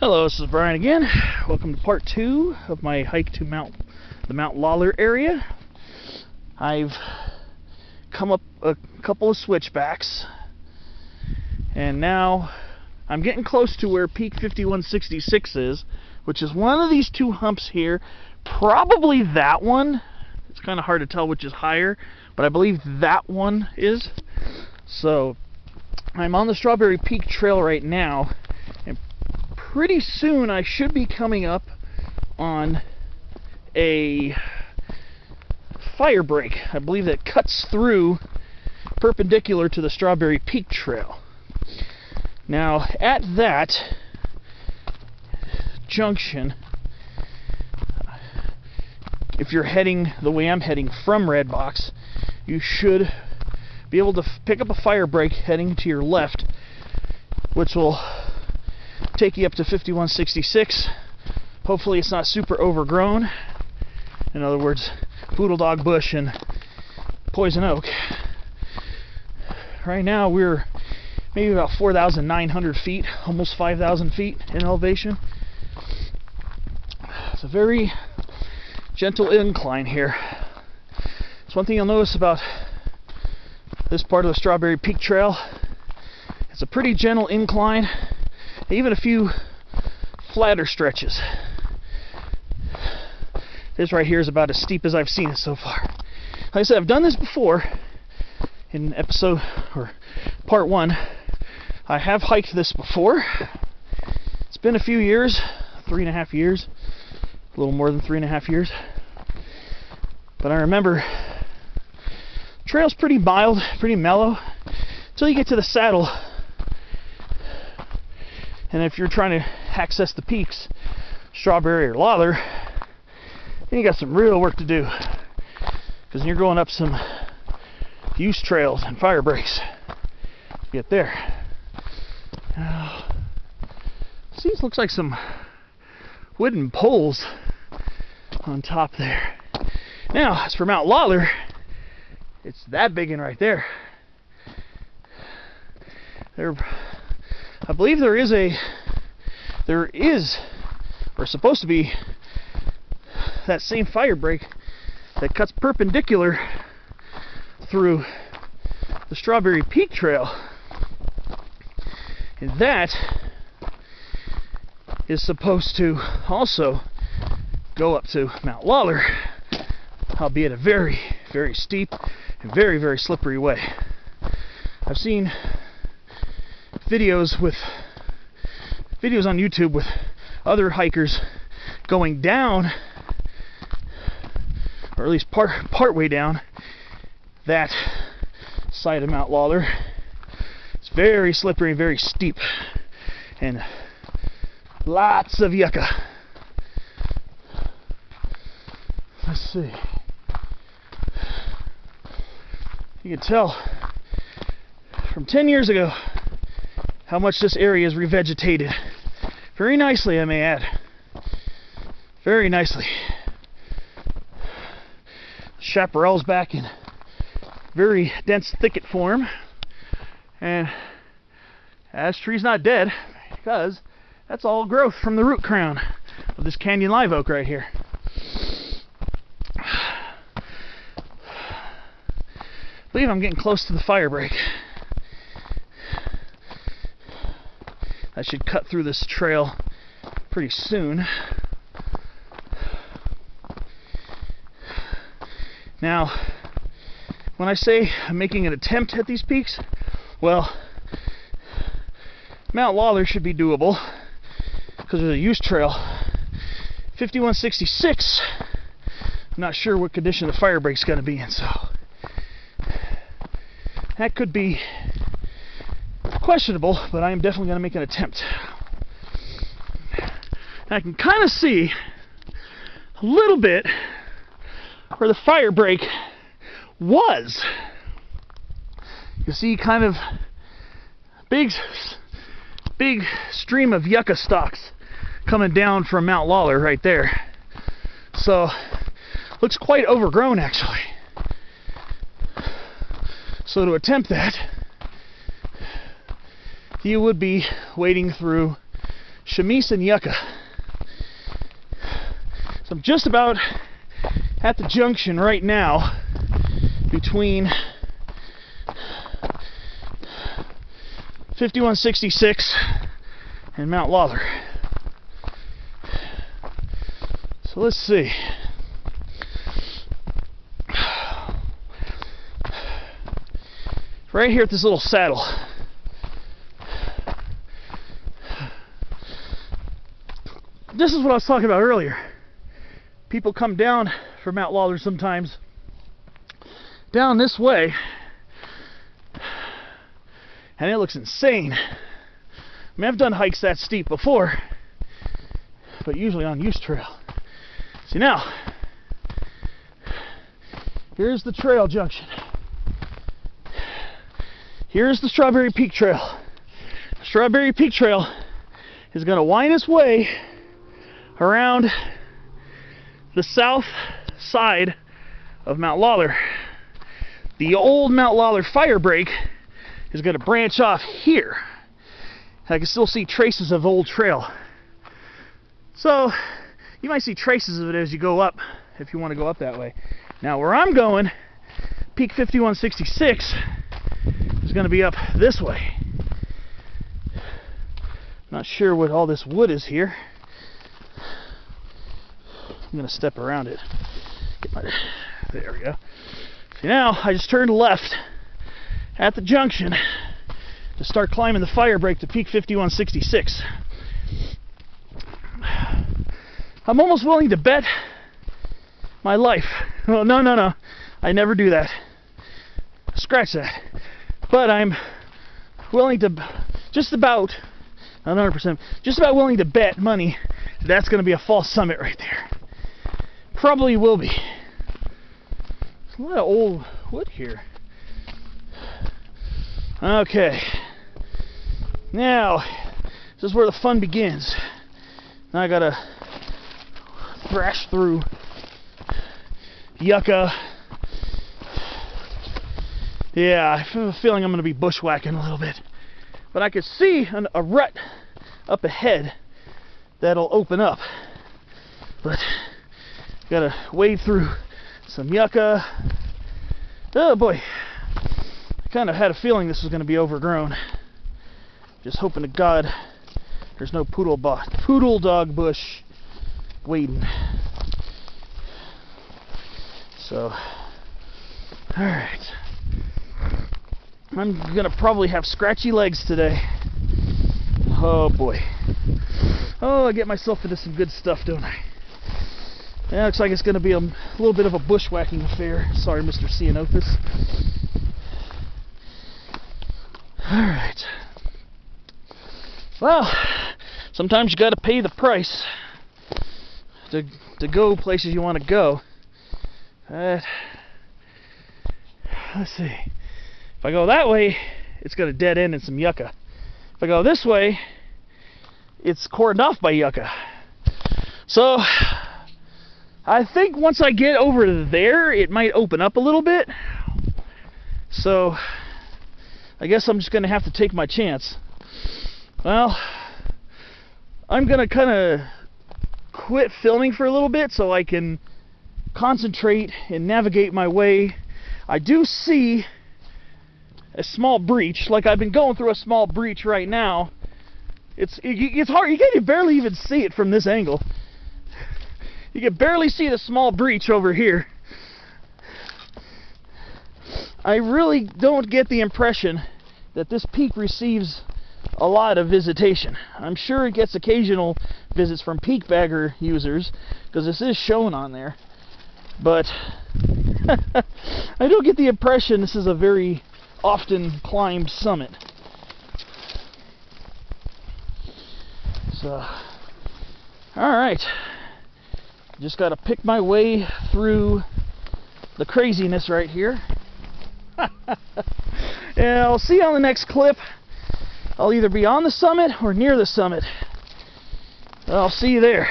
Hello, this is Brian again. Welcome to part 2 of my hike to the Mount Lawlor area. I've come up a couple of switchbacks, and now I'm getting close to where peak 5166 is, which is one of these two humps here. Probably that one. It's kind of hard to tell which is higher, but I believe that one is. So I'm on the Strawberry Peak Trail right now, and pretty soon I should be coming up on a firebreak. I believe that cuts through perpendicular to the Strawberry Peak Trail. Now at that junction, if you're heading the way I'm heading from Redbox, you should be able to pick up a firebreak heading to your left, which will take you up to 5166. Hopefully it's not super overgrown. In other words, Poodle Dog Bush and Poison Oak. Right now we're maybe about 4,900 feet, almost 5,000 feet in elevation. It's a very gentle incline here. It's one thing you'll notice about this part of the Strawberry Peak Trail. It's a pretty gentle incline, even a few flatter stretches. This right here is about as steep as I've seen it so far. Like I said, I've done this before in episode or part 1. I have hiked this before. It's been a few years, 3.5 years, a little more than 3.5 years. But I remember the trail's pretty mild, pretty mellow until you get to the saddle. And if you're trying to access the peaks, Strawberry or Lawlor, then you got some real work to do, because you're going up some use trails and fire breaks to get there. Now, these looks like some wooden poles on top there. Now, as for Mount Lawlor, it's that big one right there. I believe there is, or supposed to be, that same firebreak that cuts perpendicular through the Strawberry Peak Trail. And that is supposed to also go up to Mount Lawlor, albeit a very, very steep and very, very slippery way. I've seen videos on YouTube with other hikers going down, or at least part way down that side of Mount Lawlor. It's very slippery, very steep, and lots of yucca. Let's see. You can tell from 10 years ago how much this area is revegetated. Very nicely, I may add. Very nicely. Chaparral's back in very dense thicket form, and ash tree's not dead, because that's all growth from the root crown of this canyon live oak right here. I believe I'm getting close to the firebreak. I should cut through this trail pretty soon. Now, when I say I'm making an attempt at these peaks, well, Mount Lawlor should be doable, because there's a use trail. 5166, I'm not sure what condition the firebreak's going to be in, so that could be questionable, but I am definitely going to make an attempt. I can kind of see a little bit where the firebreak was. You see kind of big stream of yucca stalks coming down from Mount Lawlor right there. So looks quite overgrown actually. So to attempt that, you would be wading through chamise and yucca. So I'm just about at the junction right now between 5166 and Mount Lawlor. So let's see. Right here at this little saddle. This is what I was talking about earlier. People come down from Mount Lawlor sometimes down this way, and it looks insane. I mean, I've done hikes that steep before, but usually on used trail. See now, here's the trail junction. Here's the Strawberry Peak Trail. Strawberry Peak Trail is going to wind its way around the south side of Mount Lawlor. The old Mount Lawlor firebreak is going to branch off here. I can still see traces of old trail. So you might see traces of it as you go up, if you want to go up that way. Now where I'm going, Peak 5166, is going to be up this way. Not sure what all this wood is here. I'm going to step around it. There we go. See, now I just turned left at the junction to start climbing the firebreak to Peak 5166. I'm almost willing to bet my life. Oh, no. I never do that. Scratch that. But I'm willing to, just about, not 100%, just about willing to bet money that's going to be a false summit right there. Probably will be. There's a lot of old wood here. Okay. Now, this is where the fun begins. Now I gotta thrash through yucca. Yeah, I have a feeling I'm gonna be bushwhacking a little bit. But I can see a rut up ahead that'll open up. But gotta wade through some yucca. Oh boy, I kind of had a feeling this was going to be overgrown. Just hoping to God there's no poodle dog bush waiting. So, alright. I'm going to probably have scratchy legs today. Oh boy. Oh, I get myself into some good stuff, don't I? Yeah, looks like it's going to be a little bit of a bushwhacking affair. Sorry, Mr. Cianothus. Alright. Well, sometimes you got to pay the price to go places you want to go. Let's see. If I go that way, it's got a dead end and some yucca. If I go this way, it's cordoned off by yucca. So I think once I get over there, it might open up a little bit. So I guess I'm just going to have to take my chance. Well, I'm going to kind of quit filming for a little bit so I can concentrate and navigate my way. I do see a small breach, like I've been going through a small breach right now. It's hard, you can barely even see it from this angle. You can barely see the small breach over here. I really don't get the impression that this peak receives a lot of visitation. I'm sure it gets occasional visits from peak bagger users, because this is shown on there. But I don't get the impression this is a very often climbed summit. So, alright. Just got to pick my way through the craziness right here. And I'll see you on the next clip. I'll either be on the summit or near the summit. I'll see you there.